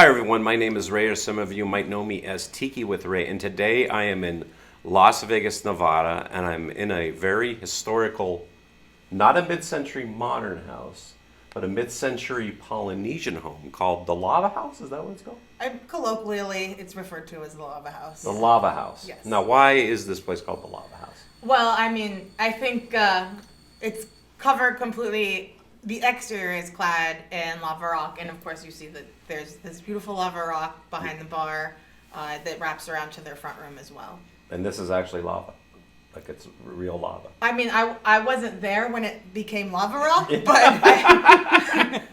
Hi everyone, my name is Ray, or some of you might know me as Tiki with Ray, and today I am in Las Vegas, Nevada, and I'm in a very historical, not a mid-century modern house, but a mid-century Polynesian home called the Lava House. Is that what it's called? Colloquially, it's referred to as the Lava House. The Lava House. Yes. Now, why is this place called the Lava House? Well, I mean, I think it's covered completely. The exterior is clad in lava rock, and of course you see that there's this beautiful lava rock behind the bar that wraps around to their front room as well. And this is actually lava. Like it's real lava. I mean, I wasn't there when it became lava rock, but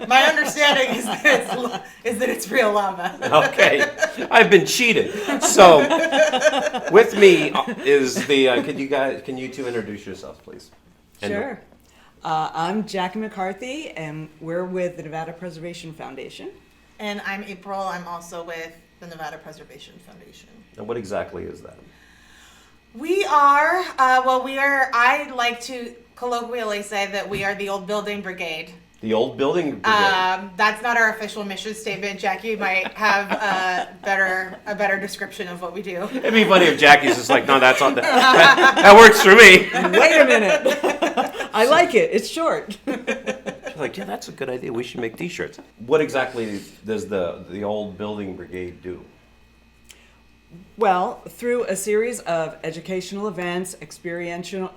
my understanding is that it's real lava. Okay, I've been cheated. So, with me is the. Can you two introduce yourselves, please? Sure. I'm Jackie McCarthy, and we're with the Nevada Preservation Foundation. And I'm April. I'm also with the Nevada Preservation Foundation. And what exactly is that? We are, I like to colloquially say that we are the Old Building Brigade. The Old Building Brigade. That's not our official mission statement. Jackie might have a better description of what we do. It'd be funny if Jackie's just like, no, that's on that works for me. Wait a minute. I like it. It's short. She's like, yeah, that's a good idea. We should make T-shirts. What exactly does the Old Building Brigade do? Well, through a series of educational events, experiential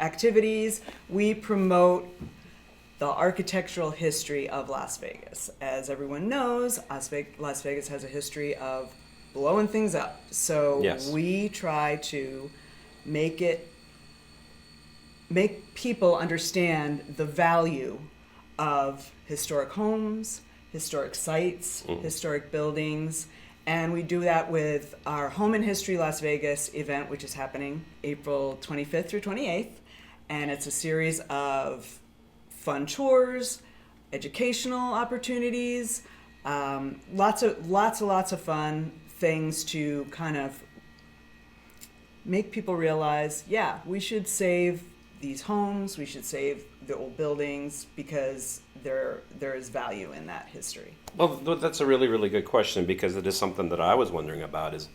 activities, we promote the architectural history of Las Vegas. As everyone knows, Las Vegas has a history of blowing things up. So yes. We try to make people understand the value of historic homes, historic sites, historic buildings, and we do that with our Home in History Las Vegas event, which is happening April 25th through 28th, and it's a series of fun tours, educational opportunities, lots of fun things to kind of make people realize, yeah, we should save these homes, we should save the old buildings because there is value in that history. Well, that's a really, really good question, because it is something that I was wondering about. Is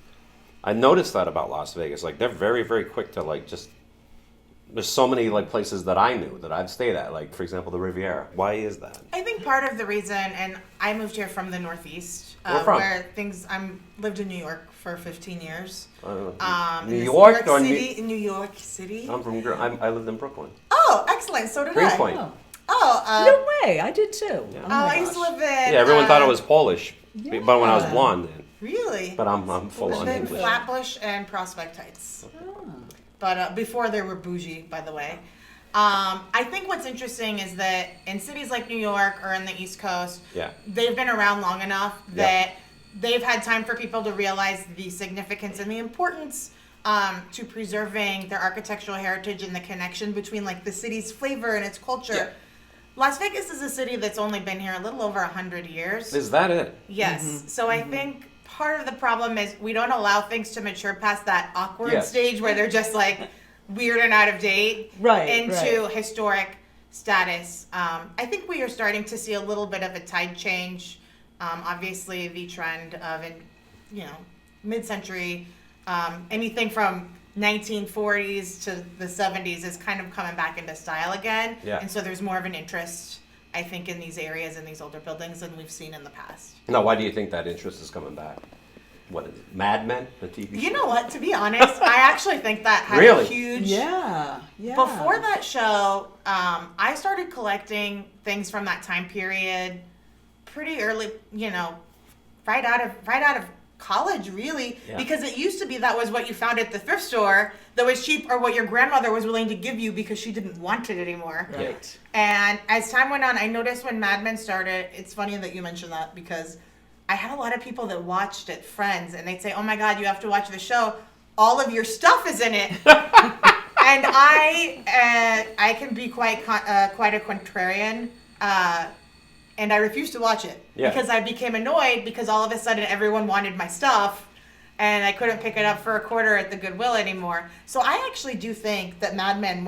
I noticed that about Las Vegas. Like, they're very, very quick to there's so many places that I knew that I'd stayed at, like for example the Riviera. Why is that? I think part of the reason, and I moved here from the Northeast, Where lived in New York for 15 years. New York or in New York City. I lived in Brooklyn. Oh, excellent! So did Greenpoint. No way, I did too. Yeah. I used to live in. Yeah, everyone thought I was Polish, but when I was blonde then. Really? But I'm full on in English. Flatbush and Prospect Heights. But before they were bougie, by the way. I think what's interesting is that in cities like New York or in the East Coast, they've been around long enough that they've had time for people to realize the significance and the importance to preserving their architectural heritage and the connection between the city's flavor and its culture. Yeah. Las Vegas is a city that's only been here a little over 100 years. Is that it? Yes. Mm-hmm. So I think part of the problem is we don't allow things to mature past that awkward stage where they're just weird and out of date into historic status. I think we are starting to see a little bit of a tide change. Obviously, the trend of mid-century, anything from 1940s to the 70s is kind of coming back into style again. Yeah. And so there's more of an interest, I think, in these areas and these older buildings than we've seen in the past. Now, why do you think that interest is coming back? What is it? Mad Men, the TV show? You know what? To be honest, I actually think that had a huge... Yeah. Before that show, I started collecting things from that time period pretty early, right out of college, really, because it used to be that was what you found at the thrift store that was cheap, or what your grandmother was willing to give you because she didn't want it anymore. Right. And as time went on, I noticed when Mad Men started, it's funny that you mentioned that, because I had a lot of people that watched it, friends, and they'd say, oh my God, you have to watch the show. All of your stuff is in it. And I can be quite a contrarian, and I refused to watch it because I became annoyed because all of a sudden everyone wanted my stuff and I couldn't pick it up for a quarter at the Goodwill anymore. So I actually do think that Mad Men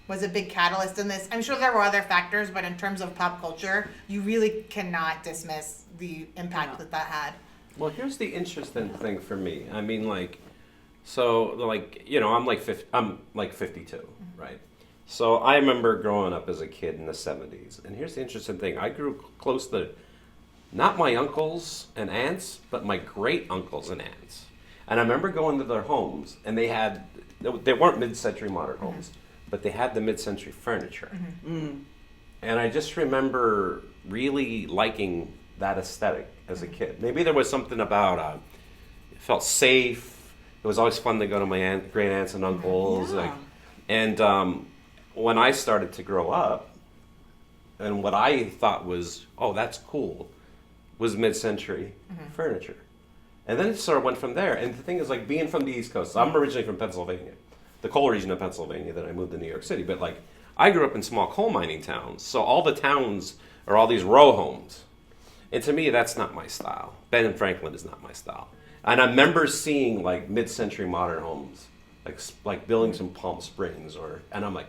was a big catalyst in this. I'm sure there were other factors, but in terms of pop culture, you really cannot dismiss the impact that had. Well, here's the interesting thing for me. I mean, like, so, like, you know, I'm like 52, right? So I remember growing up as a kid in the 70s. And here's the interesting thing. I grew close to not my uncles and aunts, but my great uncles and aunts. And I remember going to their homes, and they weren't mid-century modern homes, but they had the mid-century furniture. And I just remember really liking that aesthetic as a kid. Maybe there was something about it felt safe. It was always fun to go to my great aunts and uncles. When I started to grow up, and what I thought was, oh, that's cool, was mid-century furniture. And then it sort of went from there. And the thing is, like, being from the East Coast, I'm originally from Pennsylvania, the coal region of Pennsylvania, then I moved to New York City. But, like, I grew up in small coal mining towns, so all the towns are all these row homes. And to me, that's not my style. Ben and Franklin is not my style. And I remember seeing, like, mid-century modern homes, like buildings in Palm Springs, and I'm like,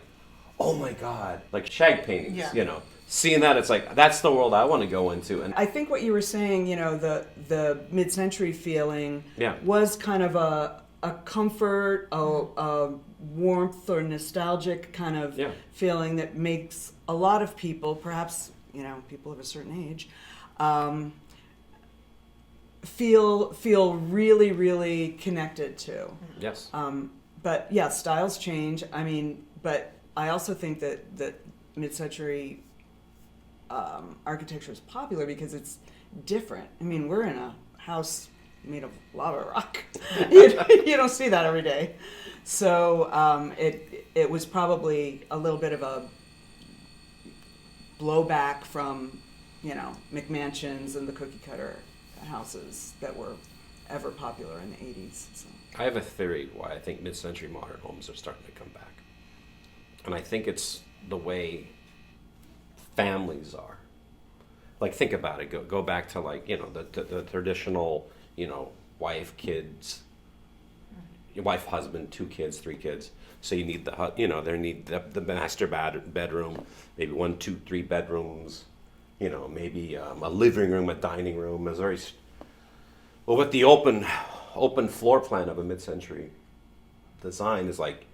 oh my God, like shag paintings, you know. Seeing that, it's like, that's the world I want to go into. And I think what you were saying, you know, the mid-century feeling was kind of a comfort, a warmth or nostalgic kind of feeling that makes a lot of people, perhaps, you know, people of a certain age, feel really, really connected to. Yes. But yeah, styles change. I mean, but I also think that mid-century architecture is popular because it's different. I mean, we're in a house made of lava rock. You don't see that every day. So it was probably a little bit of a blowback from, you know, McMansions and the cookie cutter houses that were ever popular in the 80s. So. I have a theory why I think mid-century modern homes are starting to come back. And I think it's the way families are. Like, think about it. Go back to, like, you know, the traditional, you know, wife, kids, your wife, husband, 2 kids, 3 kids. So you need the master bedroom, maybe 1, 2, 3 bedrooms, you know, maybe a living room, a dining room. With the open floor plan of a mid-century design is like,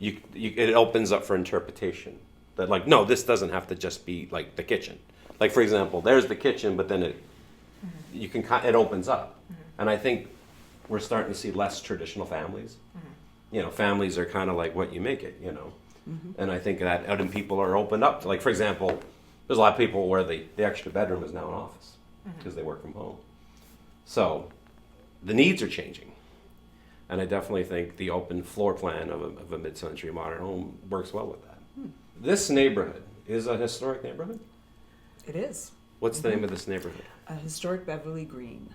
it opens up for interpretation. That, like, no, this doesn't have to just be like the kitchen. Like, for example, there's the kitchen, but then it opens up. And I think we're starting to see less traditional families. You know, families are kind of like what you make it, you know. And I think that other people are opened up. Like, for example, there's a lot of people where the extra bedroom is now an office because they work from home. So the needs are changing. And I definitely think the open floor plan of a mid-century modern home works well with that. This neighborhood is a historic neighborhood? It is. What's the name of this neighborhood? Historic Beverly Green.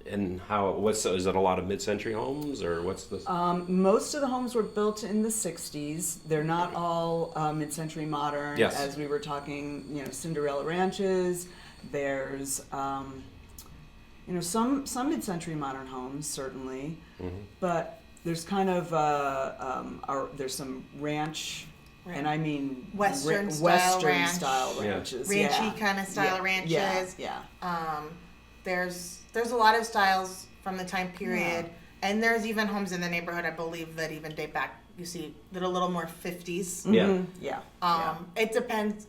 And is it a lot of mid-century homes, or what's this? Most of the homes were built in the 60s. They're not all mid-century modern, as we were talking, you know, Cinderella ranches. There's, you know, some mid-century modern homes, certainly, but there's kind of, there's some ranch, and I mean Western style ranches. ranches. Ranchy kind of style ranches. There's a lot of styles from the time period, and there's even homes in the neighborhood, I believe, that even date back, you see, that are a little more 50s. It depends.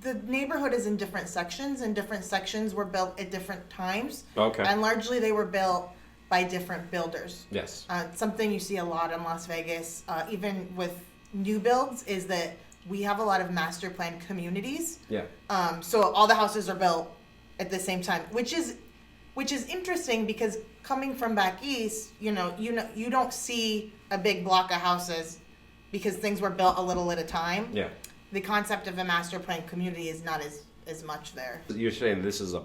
The neighborhood is in different sections, and different sections were built at different times. Okay. And largely they were built by different builders. Yes. Something you see a lot in Las Vegas, even with new builds, is that we have a lot of master plan communities. So all the houses are built at the same time, which is interesting because coming from back east, you don't see a big block of houses because things were built a little at a time. The concept of a master plan community is not as much there. You're saying this is a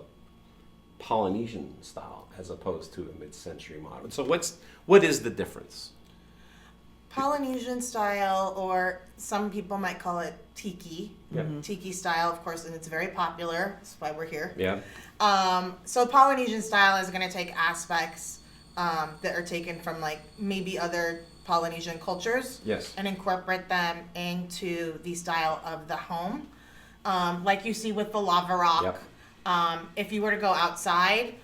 Polynesian style as opposed to a mid-century modern. So what is the difference? Polynesian style, or some people might call it tiki. Tiki style, of course, and it's very popular. That's why we're here. So Polynesian style is going to take aspects that are taken from, like, maybe other Polynesian cultures. Yes. And incorporate them into the style of the home. Like you see with the lava rock. Yep. If you were to go outside,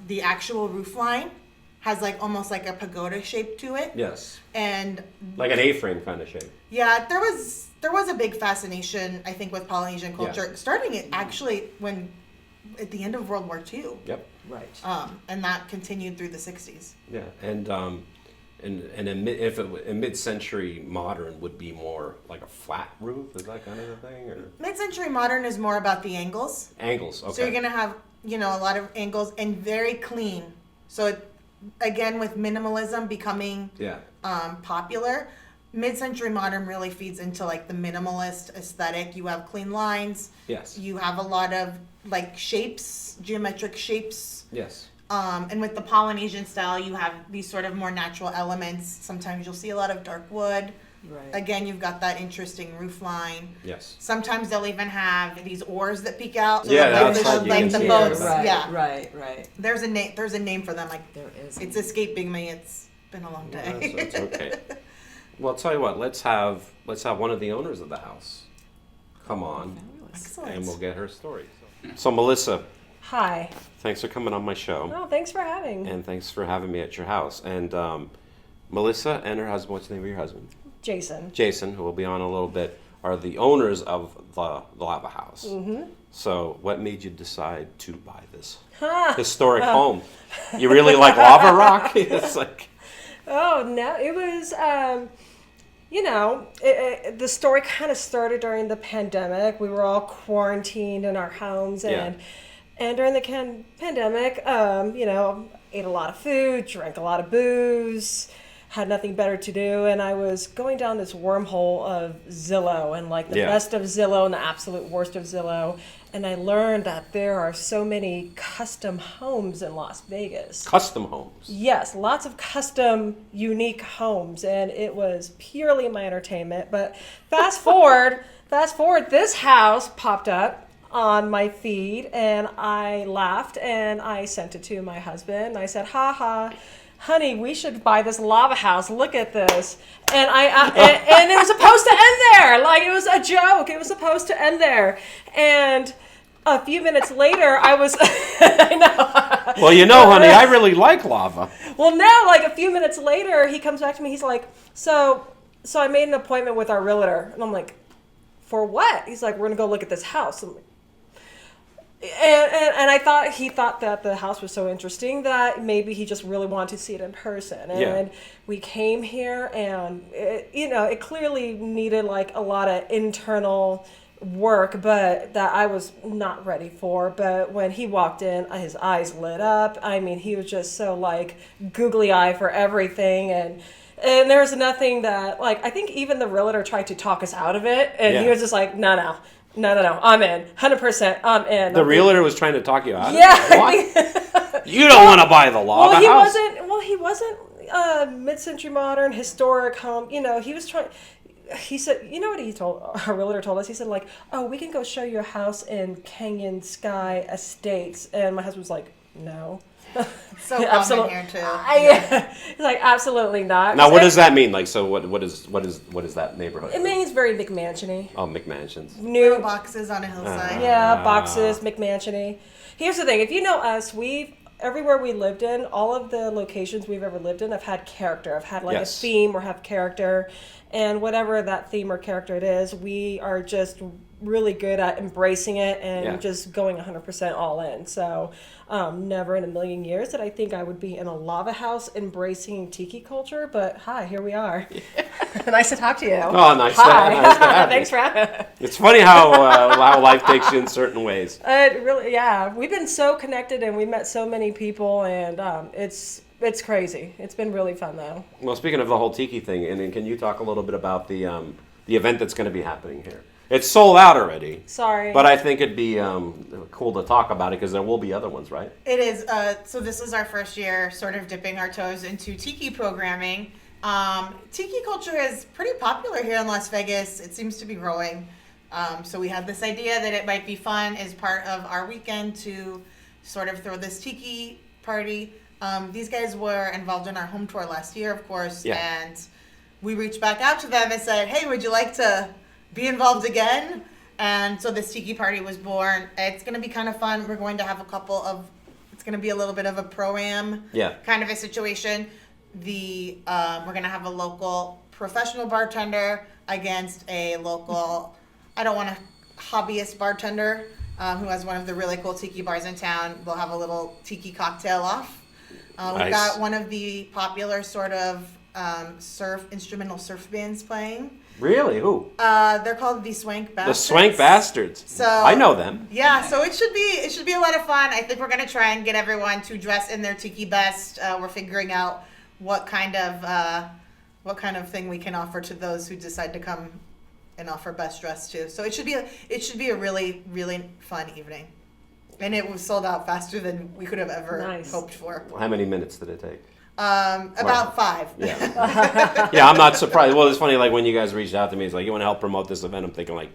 the actual roof line has like almost like a pagoda shape to it. Yes. And like an A-frame kind of shape. yeah, there was a big fascination, I think, with Polynesian culture, starting it actually at the end of World War II. Yep. Right. And that continued through the 60s. Yeah, and a mid-century modern would be more like a flat roof. Is that kind of a thing, or Mid-century modern is more about the angles. angles? Okay. So you're gonna have a lot of angles and very clean. So again, with minimalism becoming popular, mid-century modern really feeds into like the minimalist aesthetic. You have clean lines. Yes. You have a lot of like shapes, geometric shapes. Yes. And with the Polynesian style, you have these sort of more natural elements. Sometimes you'll see a lot of dark wood. Right. Again, you've got that interesting roof line. Yes. Sometimes they'll even have these oars that peek out. So Yeah, like, that's what you like can the see boats. there. Right, Yeah. right. There's a name. There's a name for them. Like There is. it's escaping me. It's been a long day. That's okay. Well, I'll tell you what. Let's have one of the owners of the house come on, Excellent. and we'll get her story. So Melissa, Hi. thanks for coming on my show, Oh, thanks for having. and thanks for having me at your house. And Melissa and her husband. What's the name of your husband? Jason. Jason, who will be on a little bit, are the owners of the Lava House. Mm-hmm. So, what made you decide to buy this historic home? You really like lava rock? It's like, Oh, no. It was, the story kind of started during the pandemic. We were all quarantined in our homes. And during the pandemic, ate a lot of food, drank a lot of booze, had nothing better to do, and I was going down this wormhole of Zillow and like the best of Zillow and the absolute worst of Zillow, and I learned that there are so many custom homes in Las Vegas. custom homes. Yes, lots of custom, unique homes, and it was purely my entertainment. But fast forward, this house popped up on my feed, and I laughed, and I sent it to my husband. I said, "Ha ha, honey, we should buy this lava house. Look at this." And and it was supposed to end there. Like, it was a joke. It was supposed to end there. And a few minutes later, I was, I know. Well, honey, I really like lava. Well, now, like a few minutes later, he comes back to me. He's like, so I made an appointment with our realtor. And I'm like, for what? He's like, we're going to go look at this house. I'm like, and I thought he thought that the house was so interesting that maybe he just really wanted to see it in person. And we came here, and it clearly needed like a lot of internal work, but that I was not ready for. But when he walked in, his eyes lit up. I mean, he was just so like googly eye for everything, and there was nothing that, like, I think even the realtor tried to talk us out of it, and he was just like, no, I'm in, 100%, I'm in. The realtor was trying to talk you out of it? Yeah. What? You don't want to buy the lava house? He wasn't mid-century modern, historic home. He was trying. He said, you know what he told, our realtor told us? He said, like, oh, we can go show you a house in Canyon Sky Estates. And my husband was like, no. So common here too. He's like, absolutely not. Now, what does that mean? Like, so what is that neighborhood? It means very McMansion-y. Oh, McMansions. New boxes on a hillside. Yeah, boxes, McMansion-y. Here's the thing. If you know us, everywhere we lived in, all of the locations we've ever lived in have had character. Have had like a theme or have character. And whatever that theme or character it is, we are just really good at embracing it and just going 100% all in. So never in a million years did I think I would be in a lava house embracing tiki culture, but hi, here we are. Nice to talk to you. Oh, nice to have you. Thanks for having me. It's funny how life takes you in certain ways. It really, yeah. We've been so connected, and we met so many people, and it's crazy. It's been really fun, though. Well, speaking of the whole tiki thing, and then can you talk a little bit about the event that's going to be happening here? It's sold out already. Sorry. But I think it'd be cool to talk about it because there will be other ones, right? It is. So this is our first year sort of dipping our toes into tiki programming. Tiki culture is pretty popular here in Las Vegas. It seems to be growing. So we had this idea that it might be fun as part of our weekend to sort of throw this tiki party. These guys were involved in our home tour last year, of course, Yeah. and we reached back out to them and said, hey, would you like to be involved again? And so this Tiki Party was born. It's going to be kind of fun. We're going to have it's going to be a little bit of a pro-am kind of a situation. We're going to have a local professional bartender against a local, I don't want to, hobbyist bartender who has one of the really cool tiki bars in town. We'll have a little tiki cocktail off. Nice. We've got one of the popular sort of instrumental surf bands playing. Really? Who? They're called the Swank Bastards. The Swank Bastards. So I know them. Yeah, so it should be a lot of fun. I think we're gonna try and get everyone to dress in their tiki best. We're figuring out what kind of thing we can offer to those who decide to come and offer best dress too. So it should be a really, really fun evening. And it was sold out faster than we could have ever hoped for. How many minutes did it take? About 5. Yeah. Yeah, I'm not surprised. Well, it's funny, like when you guys reached out to me, it's like, you want to help promote this event? I'm thinking like,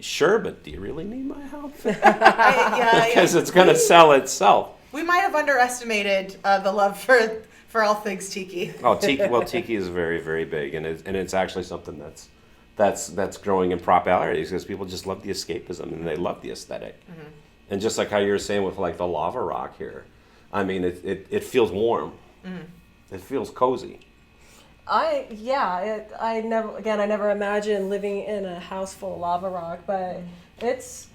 sure, but do you really need my help? Because it's going to sell itself. We might have underestimated the love for all things tiki. Oh, tiki! Well, tiki is very, very big, and it's actually something that's growing in popularity because people just love the escapism and they love the aesthetic. Mm-hmm. And just like how you were saying with like the lava rock here, I mean, it feels warm. Mm-hmm. It feels cozy. I never imagined living in a house full of lava rock, but it's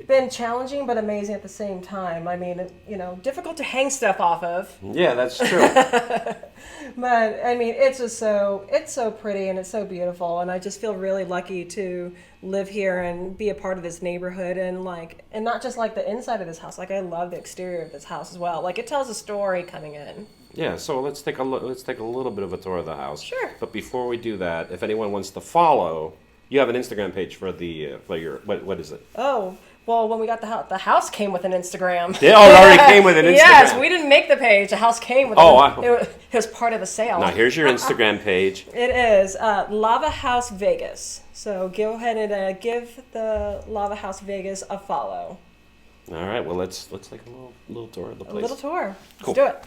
been challenging but amazing at the same time. I mean, difficult to hang stuff off of. Yeah, that's true. But I mean, it's so pretty and it's so beautiful, and I just feel really lucky to live here and be a part of this neighborhood, and not just like the inside of this house. Like, I love the exterior of this house as well. Like, it tells a story coming in. Yeah, so let's take a little bit of a tour of the house. Sure. But before we do that, if anyone wants to follow, you have an Instagram page for your what is it? Oh. Well, when we got the house came with an Instagram. Yeah, it already came with an Instagram. Yes, we didn't make the page. The house came with it was part of the sale. Now, here's your Instagram page. It is Lava House Vegas. So go ahead and give the Lava House Vegas a follow. All right, well, let's take a little tour of the place. A little tour. Cool. Let's do it.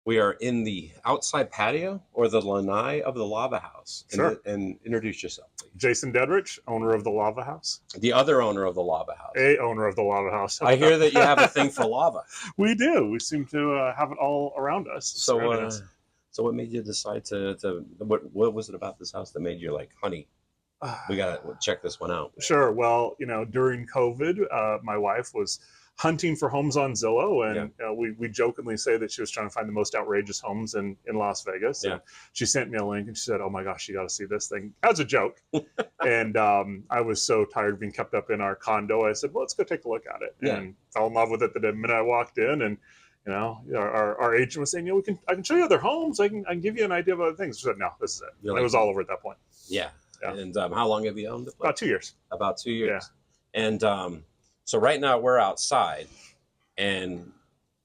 We are in the outside patio or the lanai of the Lava House. Sure. And introduce yourself, please. Jason Dedrich, owner of the Lava House. The other owner of the Lava House. A owner of the Lava House. I hear that you have a thing for lava. We do. We seem to have it all around us. So what made you decide to what was it about this house that made you like, honey, we got to check this one out? Sure. Well, during COVID, my wife was hunting for homes on Zillow, and we jokingly say that she was trying to find the most outrageous homes in Las Vegas. Yeah. And she sent me a link and she said, "Oh my gosh, you got to see this thing," as a joke. And I was so tired of being kept up in our condo. I said, "Well, let's go take a look at it," and fell in love with it the minute I walked in. And our agent was saying, I can show you other homes. I can give you an idea of other things. She said, "No, this is it." It was all over at that point. Yeah. And how long have you owned the place? About 2 years. About 2 years. Yeah. And so right now we're outside, and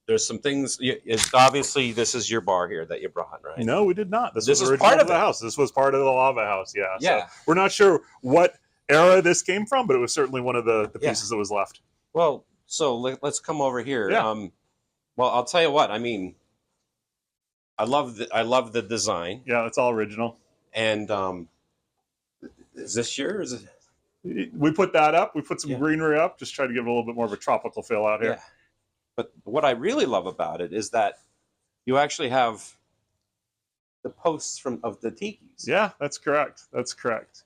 there's some things. It's obviously, this is your bar here that you brought, right? No, we did not. This was part original of to the house. This was part of the Lava House. Yeah. Yeah. So we're not sure what era this came from, but it was certainly one of the pieces that was left. Well, so let's come over here. Yeah. Well, I'll tell you what. I mean, I love the design. Yeah, it's all original. And is this yours? We put that up. We put some greenery up. Just try to give it a little bit more of a tropical feel out here. Yeah. But what I really love about it is that you actually have the posts of the tikis. Yeah, that's correct.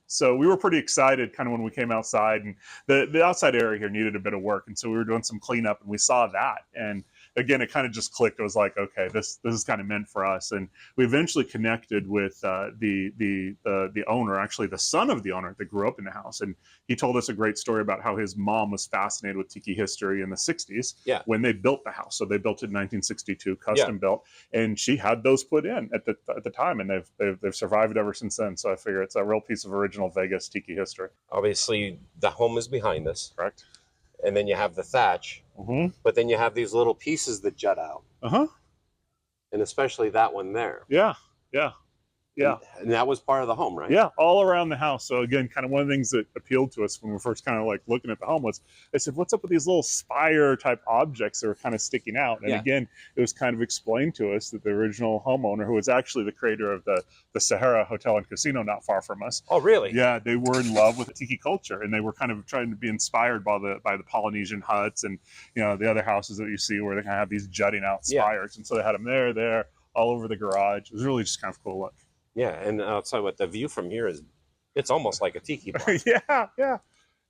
So we were pretty excited kind of when we came outside, and the outside area here needed a bit of work. And so we were doing some cleanup, and we saw that. And again, it kind of just clicked. It was like, okay, this is kind of meant for us. And we eventually connected with the owner, actually the son of the owner that grew up in the house. And he told us a great story about how his mom was fascinated with tiki history in the 60s when they built the house. So they built it in 1962, custom built, and she had those put in at the time, and they've survived ever since then. So I figure it's a real piece of original Vegas tiki history. Obviously, the home is behind us. Correct. And then you have the thatch, but then you have these little pieces that jut out. Uh-huh. And especially that one there. Yeah. Yeah. And that was part of the home, right? Yeah, all around the house. So again, kind of one of the things that appealed to us when we were first kind of like looking at the home was, I said, what's up with these little spire type objects that are kind of sticking out? And again, it was kind of explained to us that the original homeowner, who was actually the creator of the Sahara Hotel and Casino not far from us. Oh, really? Yeah, they were in love with the tiki culture, and they were kind of trying to be inspired by the Polynesian huts and, you know, the other houses that you see where they kind of have these jutting out spires. And so they had them there, all over the garage. It was really just kind of cool look. Yeah, and I'll tell you what, the view from here it's almost like a tiki bar.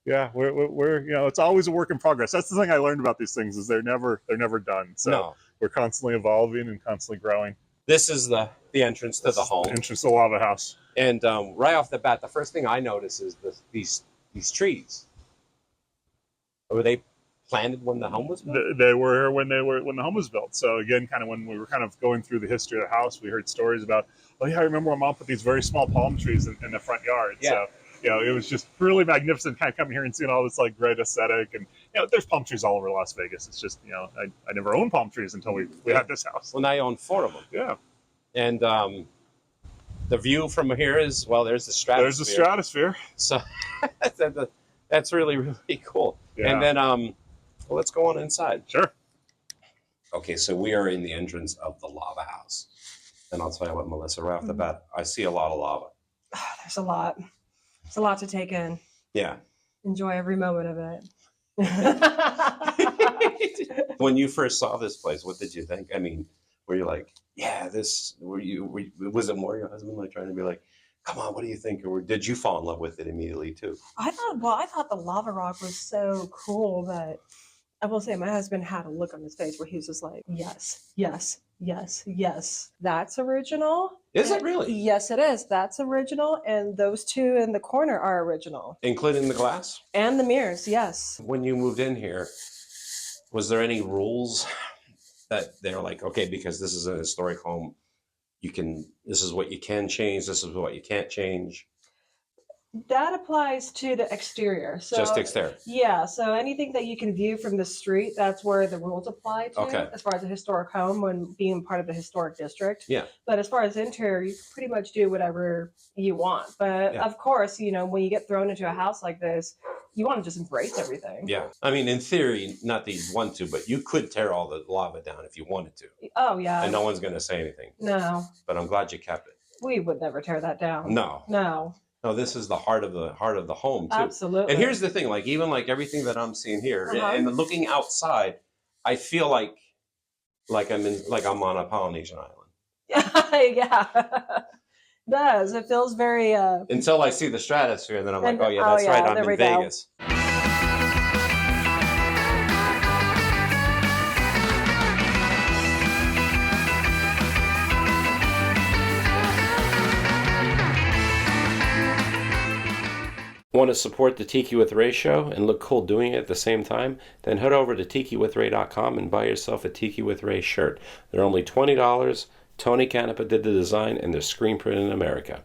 Yeah. We're you know, it's always a work in progress. That's the thing I learned about these things is they're never done. So we're constantly evolving and constantly growing. This is the entrance to the home. Entrance to the lava house. And right off the bat, the first thing I notice is these trees. Were they planted when the home was built? They were when the home was built. So again, kind of when we were kind of going through the history of the house, we heard stories about, oh yeah, I remember my mom put these very small palm trees in the front yard. Yeah. So, you know, it was just really magnificent kind of coming here and seeing all this like great aesthetic. And, you know, there's palm trees all over Las Vegas. It's just, you know, I never owned palm trees until we had this house. Well, now you own 4 of them. Yeah. And the view from here is, well, there's the stratosphere. There's the stratosphere. So that's really, really cool. Yeah. And then well, let's go on inside. Sure. Okay, so we are in the entrance of the lava house. And I'll tell you what, Melissa, right off the bat, I see a lot of lava. There's a lot. There's a lot to take in. Yeah. Enjoy every moment of it. When you first saw this place, what did you think? I mean, were you like, yeah, was it more your husband like trying to be like, come on, what do you think? Or did you fall in love with it immediately too? I thought the lava rock was so cool that I will say my husband had a look on his face where he was just like, yes, yes, yes, yes. That's original. Is it really? Yes, it is. That's original. And those 2 in the corner are original. Including the glass? And the mirrors, yes. When you moved in here, was there any rules that they're like, okay, because this is a historic home, this is what you can change, this is what you can't change? That applies to the exterior. So, just exterior. Yeah. So anything that you can view from the street, that's where the rules apply to. Okay. As far as a historic home, when being part of the historic district. Yeah. But as far as interior, you can pretty much do whatever you want. But of course, you know, when you get thrown into a house like this, you want to just embrace everything. Yeah. I mean, in theory, not that you want to, but you could tear all the lava down if you wanted to. Oh, yeah. And no one's going to say anything. No. But I'm glad you kept it. We would never tear that down. No. No. No, this is the heart of the home too. Absolutely. And here's the thing, like even like everything that I'm seeing here, and looking outside, I feel like I'm on a Polynesian island. Yeah. It does. It feels very until I see the stratosphere, and then I'm like, oh yeah, that's right, I'm in Vegas. Want to support the Tiki with Ray show and look cool doing it at the same time? Then head over to tikiwithray.com and buy yourself a Tiki with Ray shirt. They're only $20. Tony Canepa did the design and they're screen printed in America.